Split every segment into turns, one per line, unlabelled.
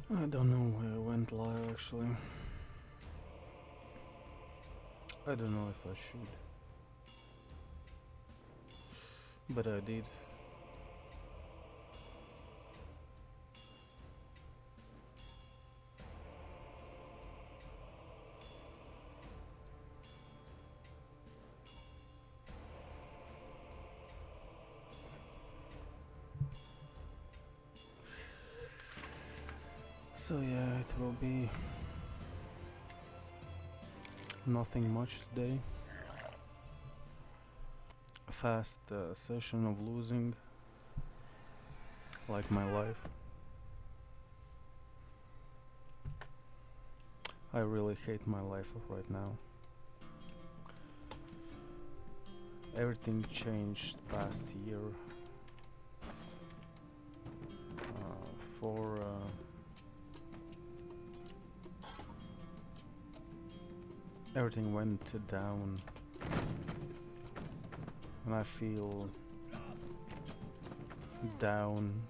I don't know why I went live actually. I don't know if I should, but I did. So yeah, it will be nothing much today. A fast session of losing, like my life. I really hate my life right now. Everything changed past year. For everything went down, and I feel down.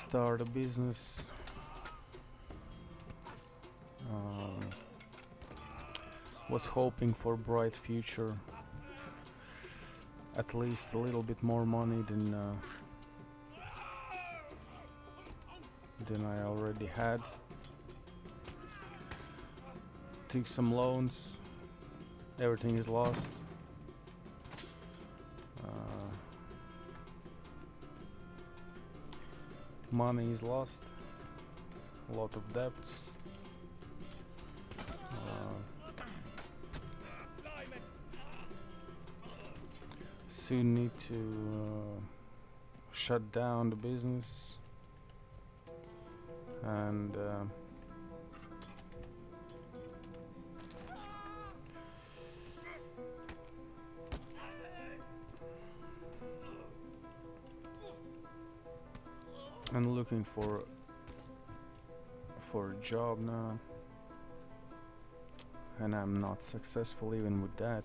Start a business. Was hoping for bright future. At least a little bit more money than I already had. Took some loans. Everything is lost. Money is lost. A lot of debts. Soon need to shut down the business and I'm looking for a job now, and I'm not successful even with that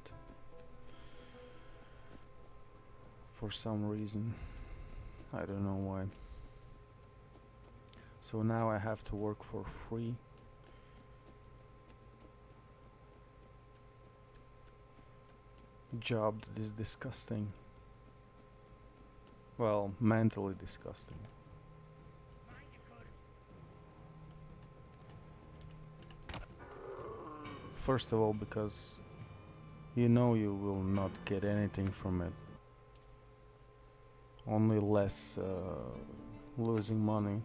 for some reason. I don't know why. So now I have to work for free. Job that is disgusting. Well, mentally disgusting. First of all, because you know you will not get anything from it. Only less losing money.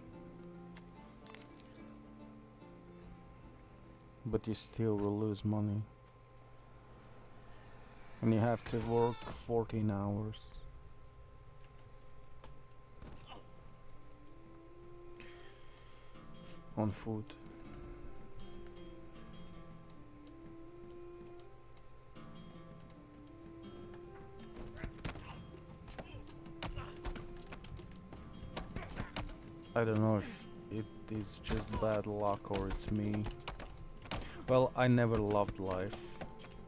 But you still will lose money. And you have to work 14 hours. On food. I don't know if it is just bad luck or it's me. Well, I never loved life.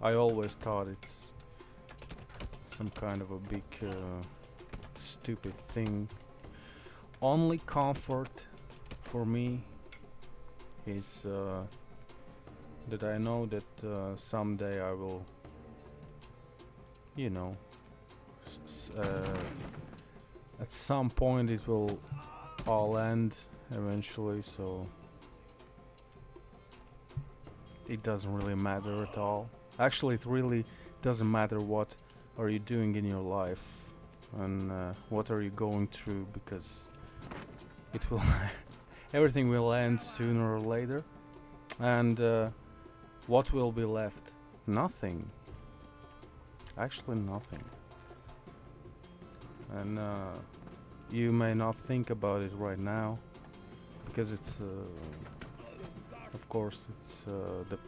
I always thought it's some kind of a big stupid thing. Only comfort for me is that I know that someday I will, you know, at some point it will all end eventually, so it doesn't really matter at all. Actually, it really doesn't matter what are you doing in your life and what are you going through, because it will everything will end sooner or later, and what will be left? Nothing. Actually nothing. And you may not think about it right now because it's Of course, it's the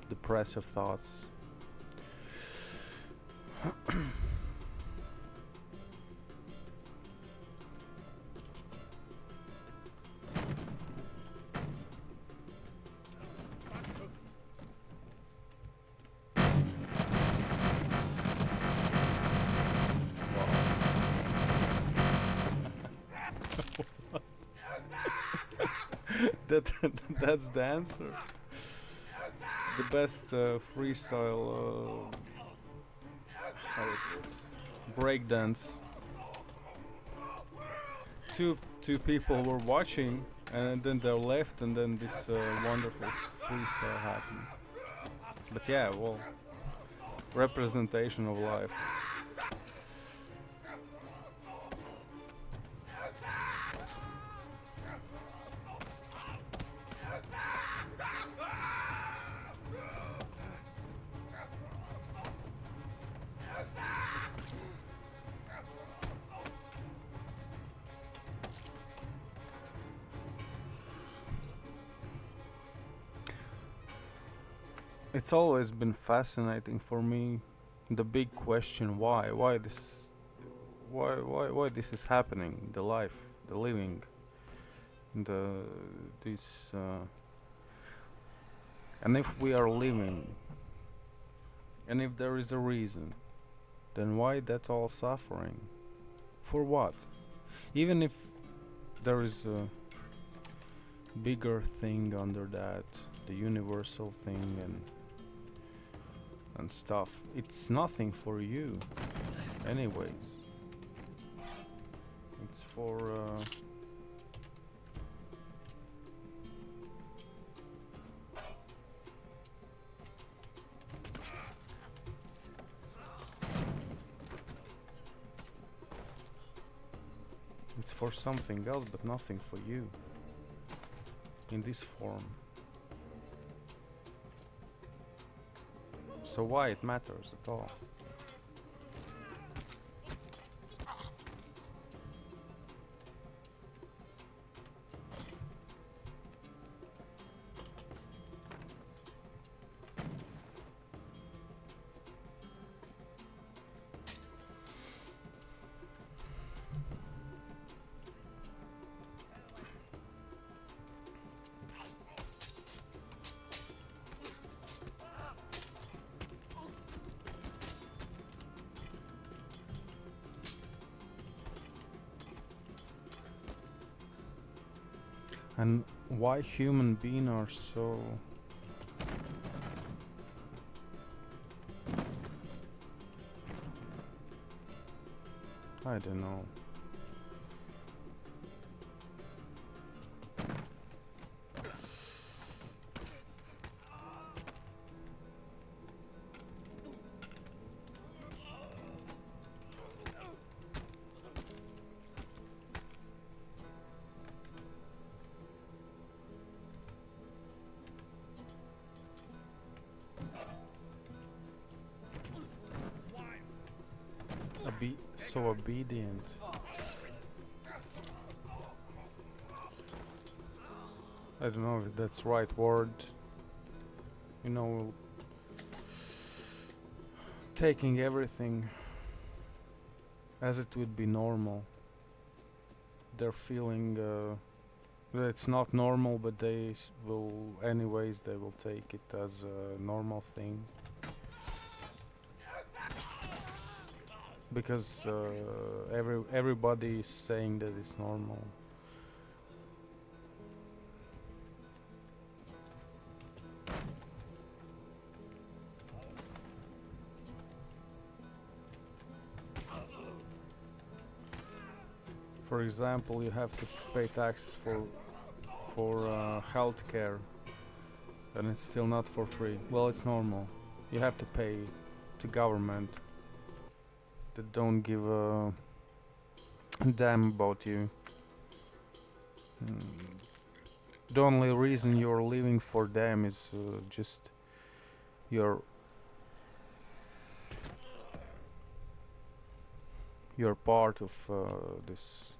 depressive thoughts. that that's the answer. The best freestyle how it was breakdance. Two people were watching, and then they left, and then this wonderful freestyle happened. But yeah, well, representation of life. It's always been fascinating for me, the big question: why this, why this is happening? The life, the living, the this, and if we are living, and if there is a reason, then why that all suffering? For what? Even if there is a bigger thing under that, the universal thing, and stuff, it's nothing for you anyways. It's for it's for something else, but nothing for you in this form. So why it matters at all? And why human beings are so I don't know. So obedient. I don't know if that's right word. You know, taking everything as it would be normal. They're feeling that it's not normal, but they will anyways. They will take it as a normal thing. Because everybody is saying that it's normal. For example, you have to pay taxes for healthcare, and it's still not for free. Well, it's normal. You have to pay to government that don't give a damn about you. The only reason you're living for them is just you're part of this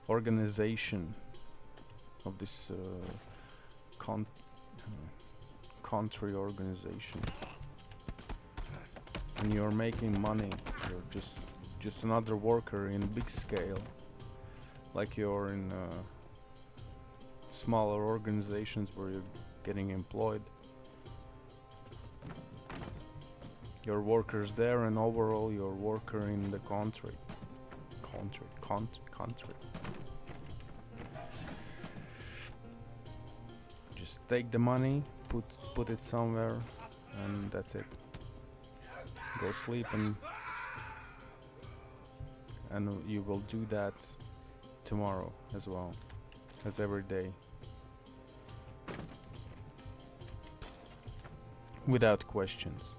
organization of this con country organization. And you're making money. You're just another worker in big scale, like you're in smaller organizations where you're getting employed. You're workers there, and overall you're worker in the country. Country. Just take the money, put it somewhere, and that's it. Go sleep, and you will do that tomorrow as well as every day, without questions.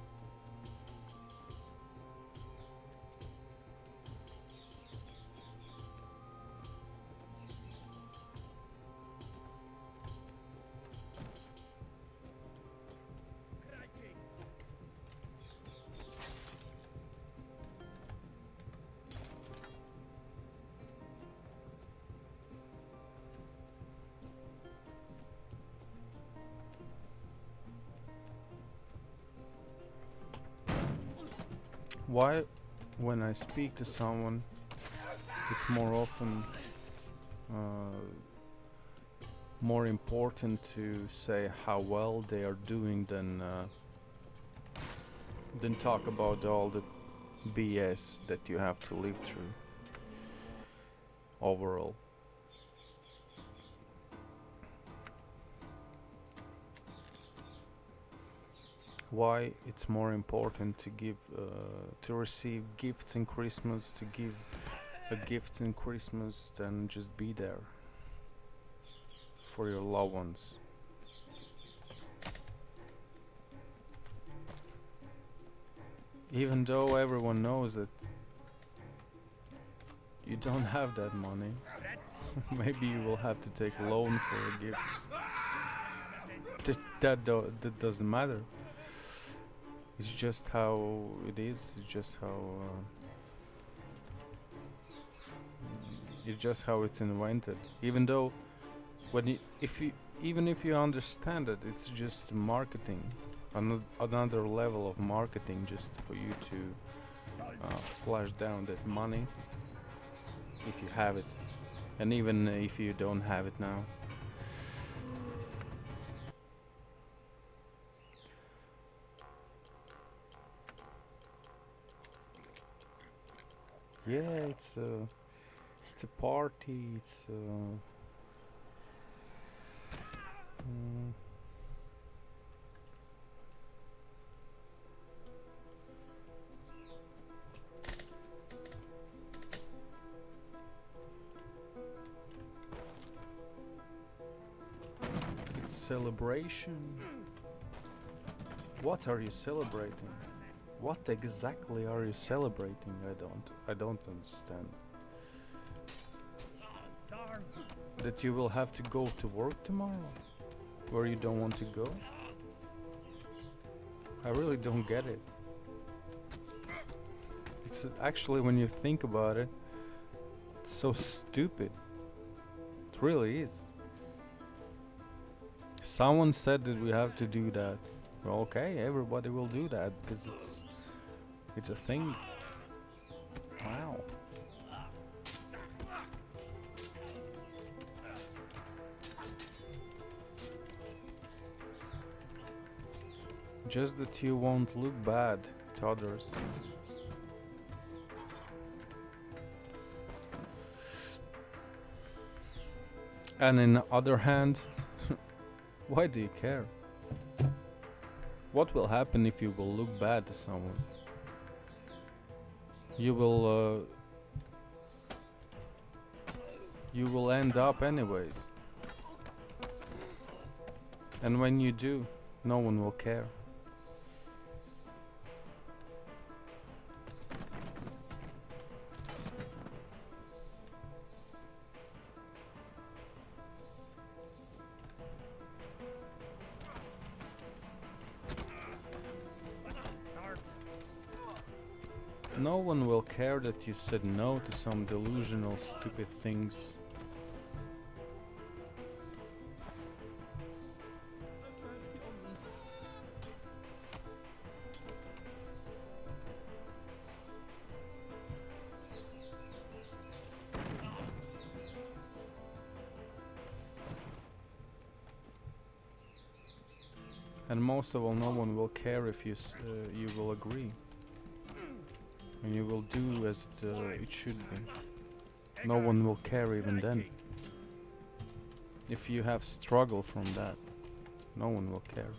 Why, when I speak to someone, it's more often more important to say how well they are doing than talk about all the BS that you have to live through overall. Why it's more important to give to receive gifts in Christmas, to give a gift in Christmas, than just be there for your loved ones. Even though everyone knows that you don't have that money, maybe you will have to take a loan for a gift. That doesn't matter. It's just how it is. It's just how it's invented. Even though, even if you understand it, it's just marketing, another level of marketing, just for you to flash down that money, if you have it, and even if you don't have it now. Yeah, it's a party. It's it's celebration. What are you celebrating? What exactly are you celebrating? I don't understand. That you will have to go to work tomorrow, where you don't want to go? I really don't get it. It's actually, when you think about it, it's so stupid. It really is. Someone said that we have to do that. Well, okay, everybody will do that because it's a thing. Wow. Just that you won't look bad to others. And on the other hand, why do you care? What will happen if you will look bad to someone? You will end up anyways. And when you do, no one will care. No one will care that you said no to some delusional, stupid things. And most of all, no one will care if you will agree. And you will do as it should be. No one will care even then. If you have struggle from that, no one will care.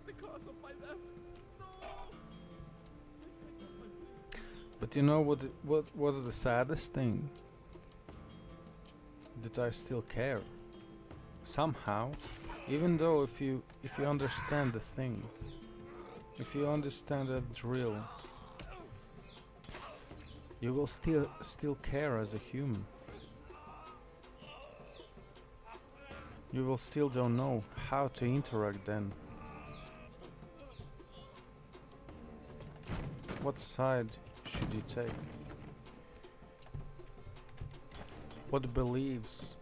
Because of my left. No.
But you know what was the saddest thing? That I still care. Somehow, even though if you understand the thing, if you understand the drill, you will still care as a human. You will still don't know how to interact then. What side should you take? What beliefs?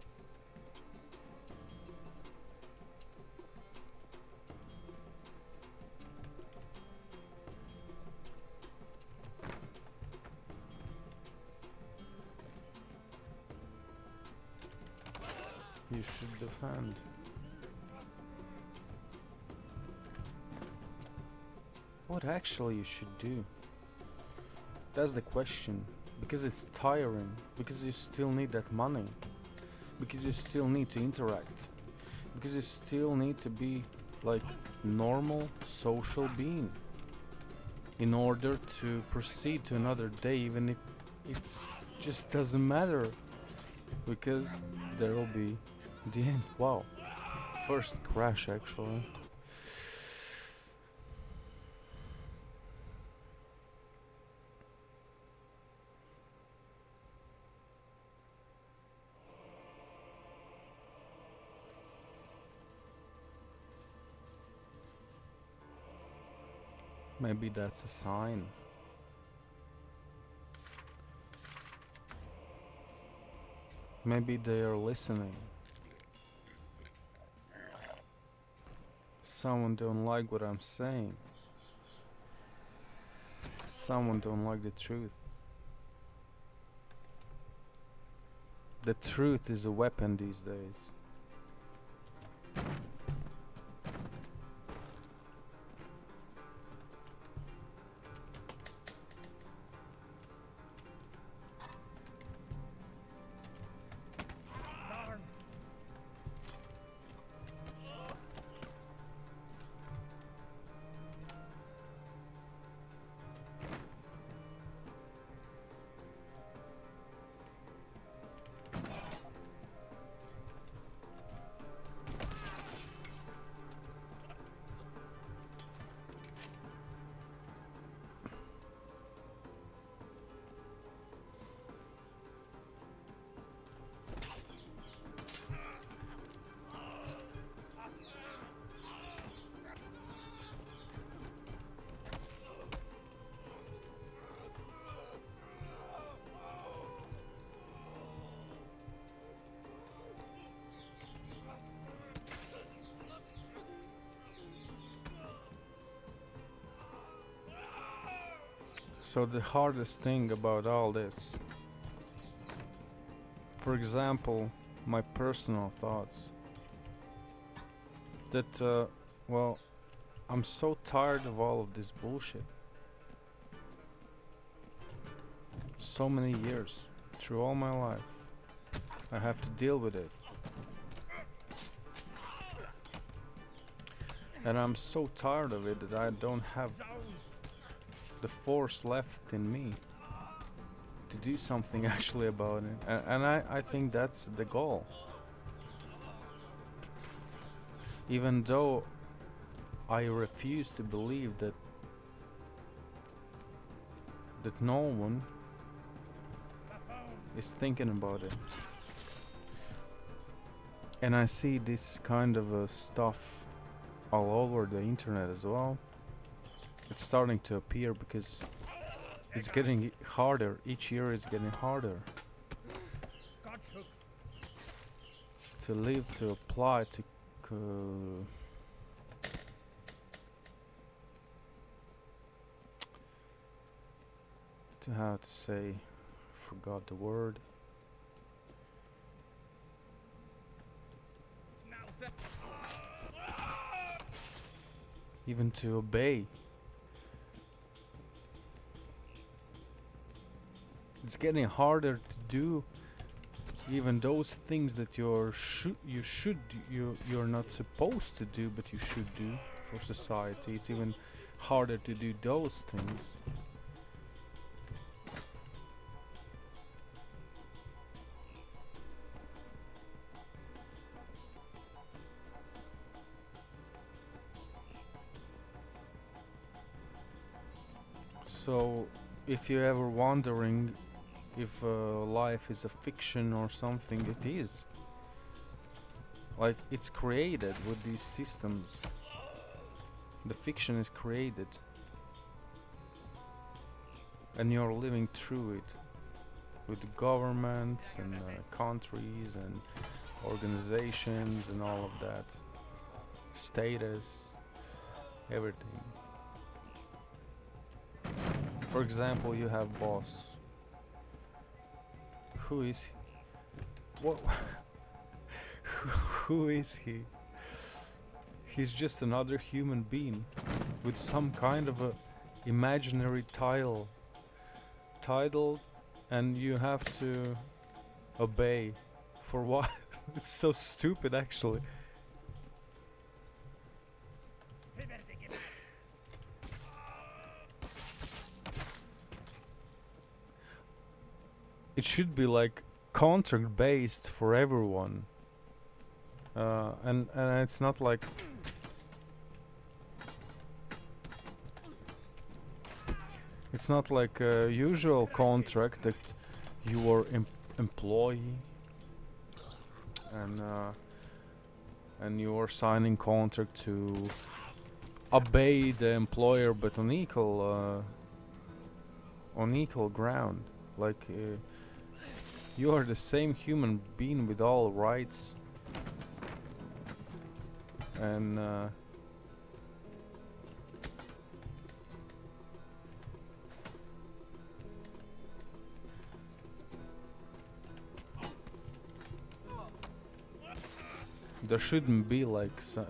You should defend. What actually you should do? That's the question. Because it's tiring. Because you still need that money. Because you still need to interact. Because you still need to be like normal social being. In order to proceed to another day, even if it's just doesn't matter. Because there will be the end. Wow. First crash actually. Maybe that's a sign. Maybe they are listening. Someone don't like what I'm saying. Someone don't like the truth. The truth is a weapon these days. So the hardest thing about all this, for example, my personal thoughts, that well, I'm so tired of all of this bullshit. so many years, through all my life. I have to deal with it. And I'm so tired of it that I don't have the force left in me to do something actually about it. And I think that's the goal. Even though I refuse to believe that no one is thinking about it. And I see this kind of stuff all over the internet as well. It's starting to appear because it's getting harder. Each year it's getting harder to live, to apply, to how to say, forgot the word. Even to obey. It's getting harder to do even those things that you're not supposed to do, but you should do for society. It's even harder to do those things. So, if you're ever wondering if life is a fiction or something, it is. Like, it's created with these systems. The fiction is created. And you're living through it. With the governments and countries and organizations and all of that. Status. Everything. For example, you have boss. Who is he? What? Who is he? He's just another human being with some kind of a imaginary title, and you have to obey. For what? It's so stupid, actually. It should be like contract based for everyone, and it's not like a usual contract that you are employee and you are signing contract to obey the employer, but on equal ground, like. You are the same human being with all rights, and there shouldn't be like some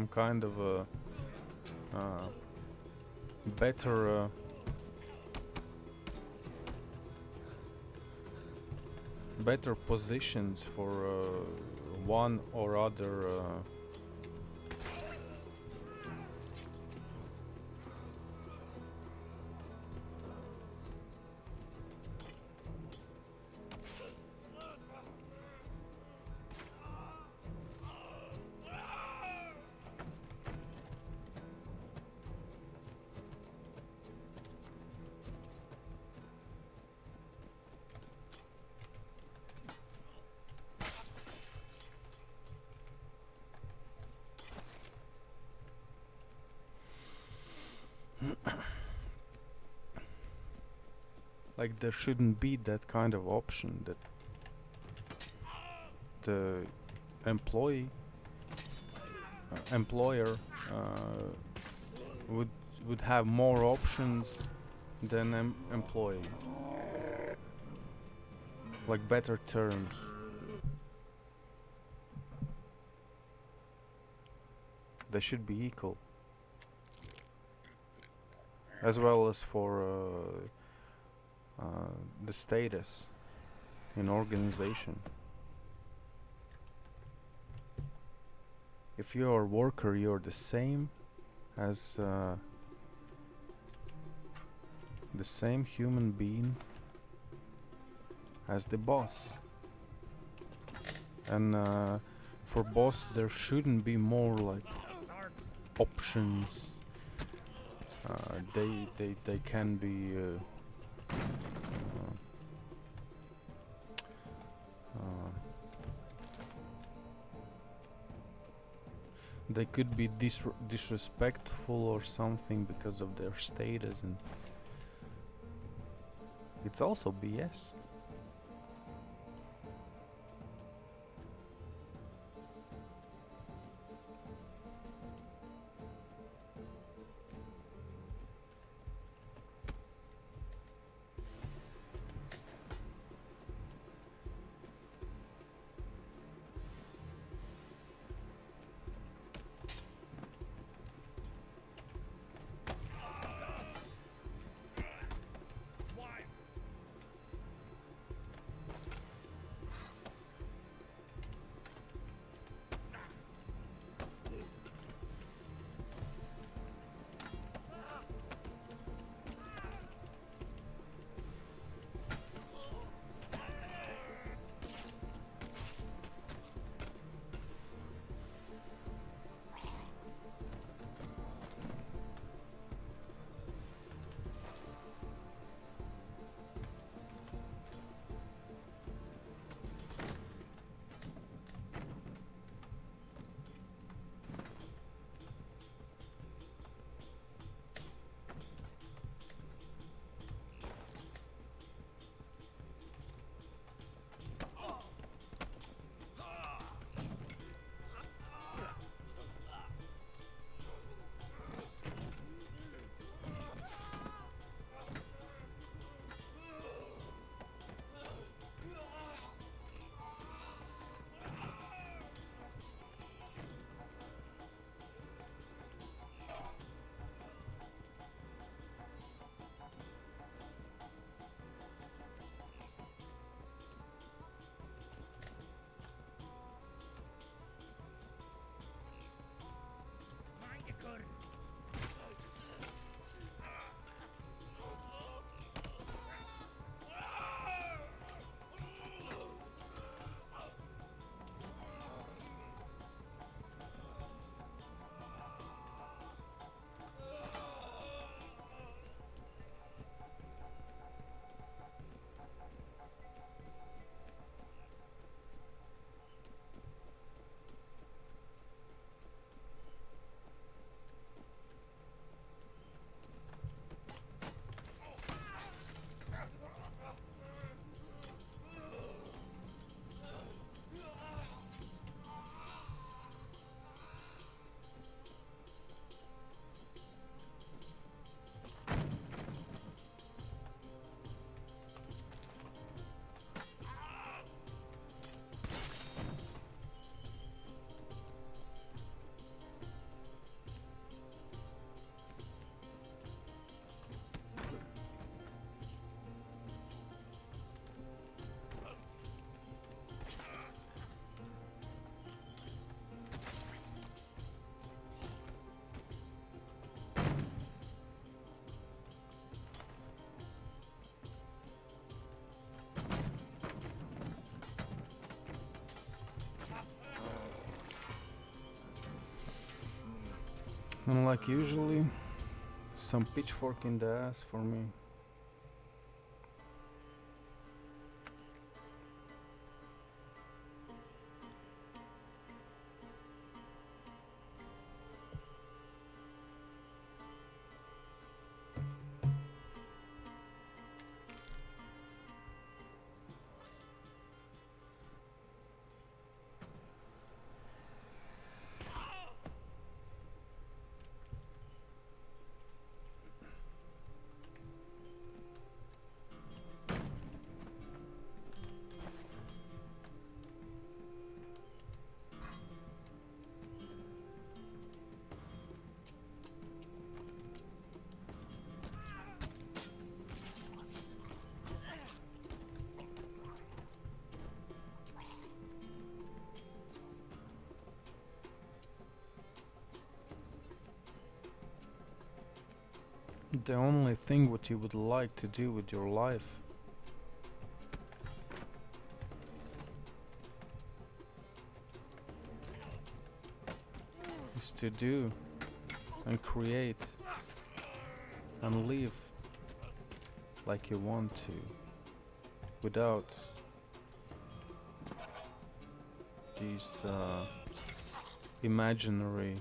kind of a better better positions for one or other like there shouldn't be that kind of option that the employer would have more options than employee, like better terms. They should be equal, as well as for the status in organization. If you're a worker, you're the same as the same human being as the boss. And for boss there shouldn't be more like options. They can be they could be disrespectful or something because of their status, and it's also BS. And like usually, some pitchfork in the ass for me. The only thing what you would like to do with your life is to do and create and live like you want to, without these imaginary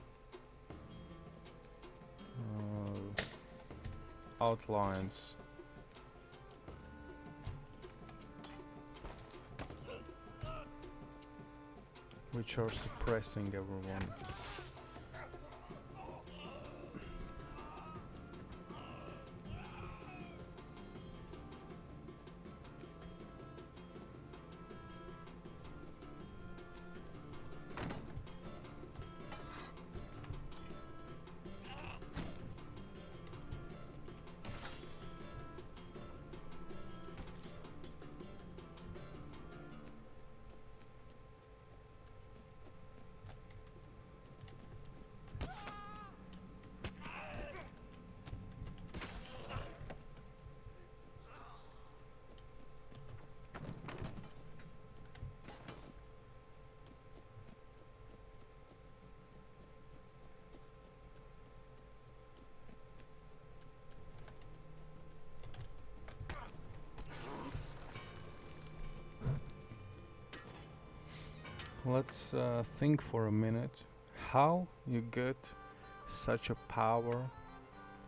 outlines. Which are suppressing everyone. Let's think for a minute how you get such a power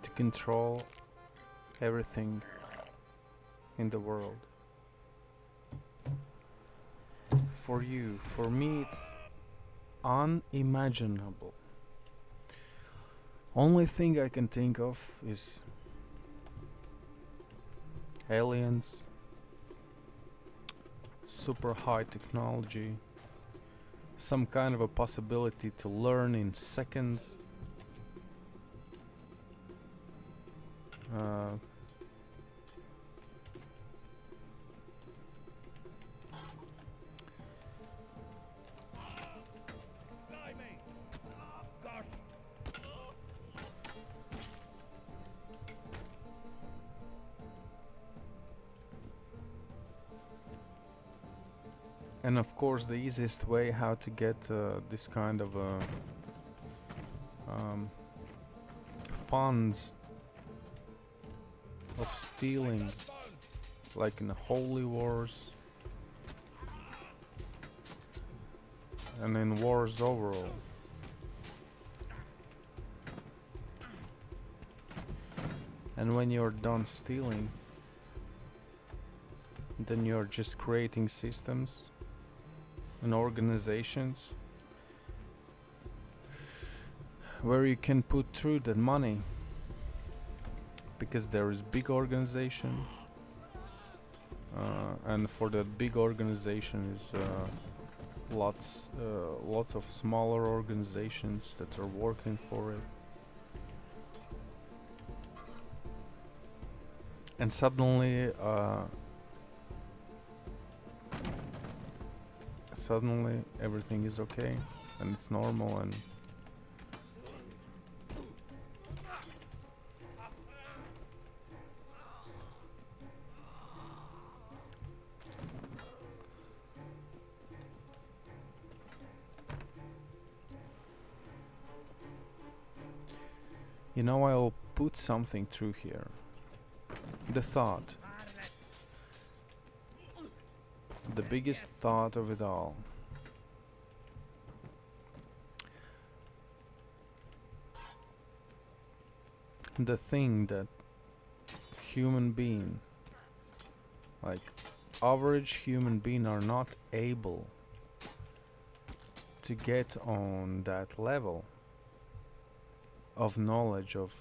to control everything in the world. For you, for me, it's unimaginable. Only thing I can think of is aliens, super high technology, some kind of a possibility to learn in seconds. And of course, the easiest way how to get this kind of funds of stealing, like in the Holy Wars and in wars overall. And when you're done stealing, then you're just creating systems and organizations where you can put through that money, because there is big organization, and for that big organization is lots of smaller organizations that are working for it. And suddenly everything is okay and it's normal. And you know, I'll put something through here. The thought, the biggest thought of it all. The thing that human being, like average human being, are not able to get on that level of knowledge, of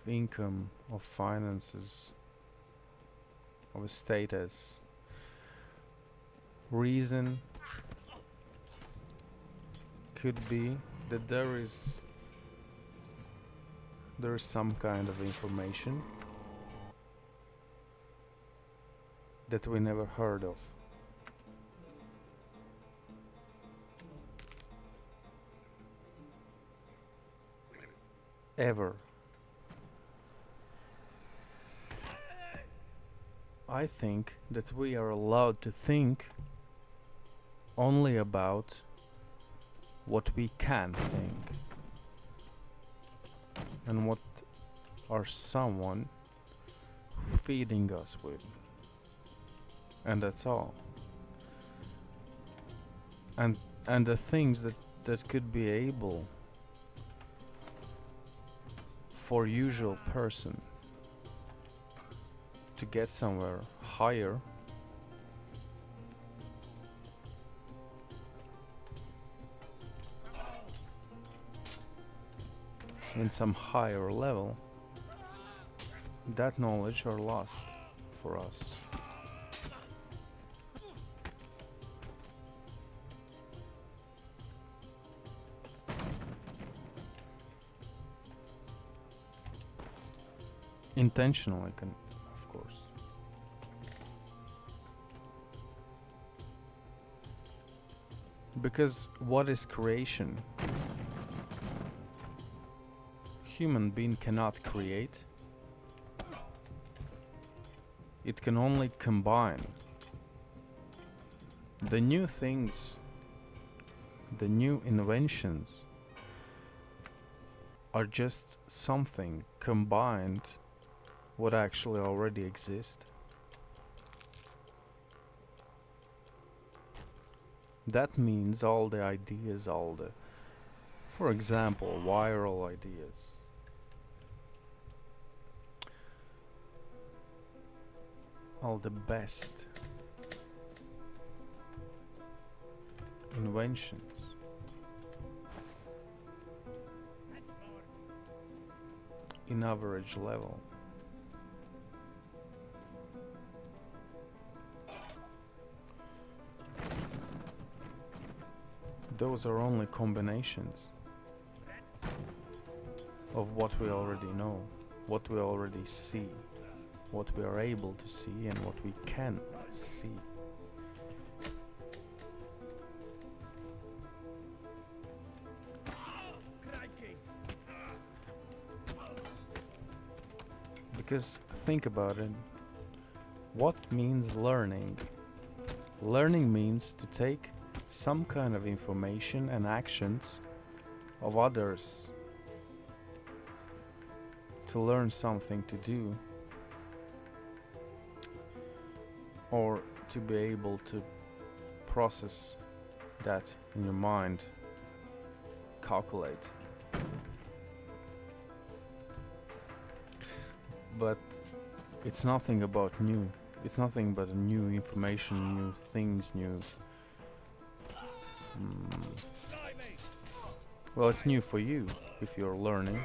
income, of finances, of status. Reason could be that there is some kind of information that we never heard of. Ever. I think that we are allowed to think only about what we can think and what are someone feeding us with, and that's all. And the things that could be able for usual person to get somewhere higher, in some higher level, that knowledge are lost for us. Intentionally, of course. Because what is creation? Human being cannot create. It can only combine. The new things, the new inventions are just something combined what actually already exists. That means all the ideas, for example, viral ideas, all the best inventions in average level those are only combinations of what we already know, what we already see, what we are able to see and what we can see. Because think about it, what means learning? Learning means to take some kind of information and actions of others to learn something to do, or to be able to process that in your mind, calculate. But it's nothing about new. It's nothing but new information, new things, new. Well, it's new for you if you're learning,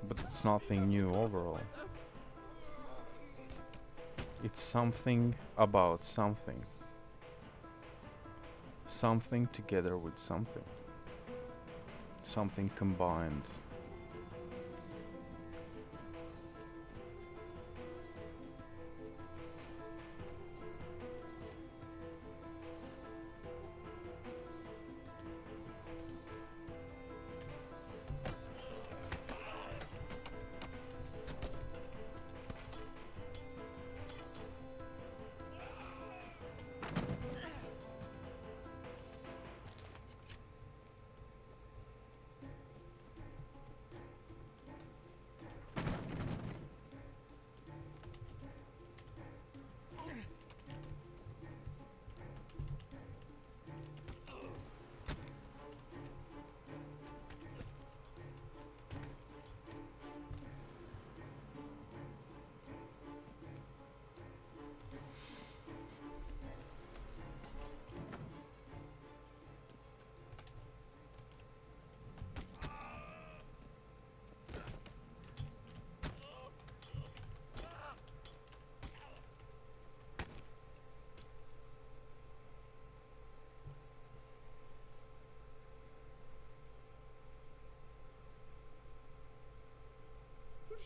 but it's nothing new overall. It's something about something. Something together with something. Something combined.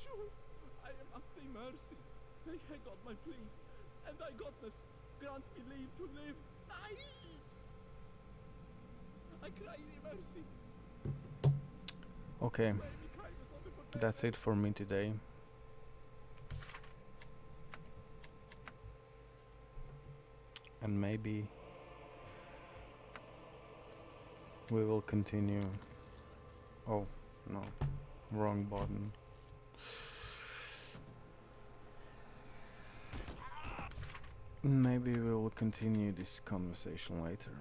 Sure, I am of thy mercy. They have got my plea, and thy godness grant me leave to live. I cry thee mercy.
Okay, that's it for me today. and maybe we will continue. Oh no, wrong button. Maybe we will continue this conversation later.